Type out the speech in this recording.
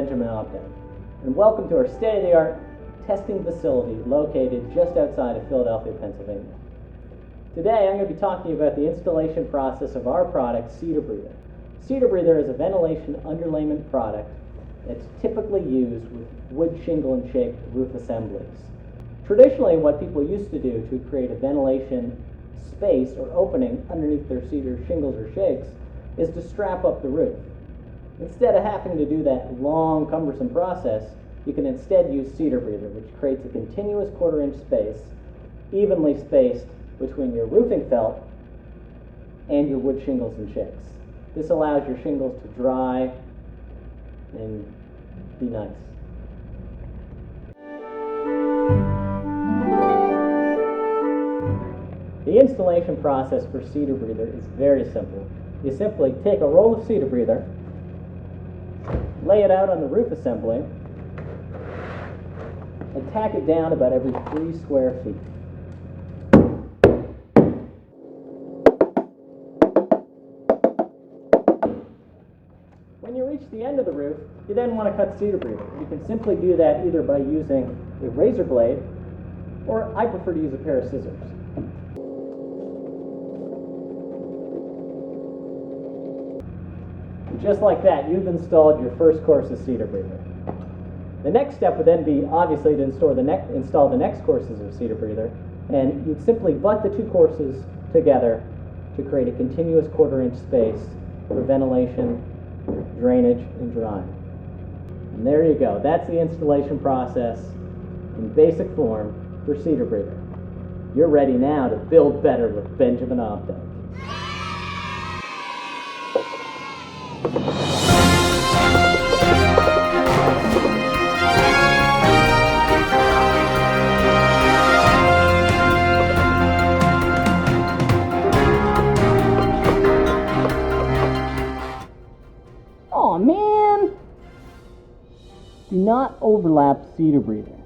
Benjamin Opden, and welcome to our state-of-the-art testing facility located just outside of Philadelphia, Pennsylvania. Today I'm going to be talking about the installation process of our product, Cedar Breather. Cedar Breather is a ventilation underlayment product that's typically used with wood shingle and shake roof assemblies. Traditionally, what people used to do to create a ventilation space or opening underneath their cedar shingles or shakes is to strap up the roof. Instead of having to do that long, cumbersome process, you can instead use Cedar Breather, which creates a continuous quarter-inch space, evenly spaced between your roofing felt and your wood shingles and shakes. This allows your shingles to dry and be nice. The installation process for Cedar Breather is very simple. You simply take a roll of Cedar Breather, lay it out on the roof assembly, and tack it down about every 3 square feet. When you reach the end of the roof, you then want to cut Cedar Breather. You can simply do that either by using a razor blade, or I prefer to use a pair of scissors. Just like that, you've installed your first course of Cedar Breather. The next step would then be, obviously, to install the next courses of Cedar Breather, and you'd simply butt the 2 courses together to create a continuous quarter-inch space for ventilation, drainage, and drying. And there you go. That's the installation process in basic form for Cedar Breather. You're ready now to build better with Benjamin Opden. Aw, man! Do not overlap Cedar Breather.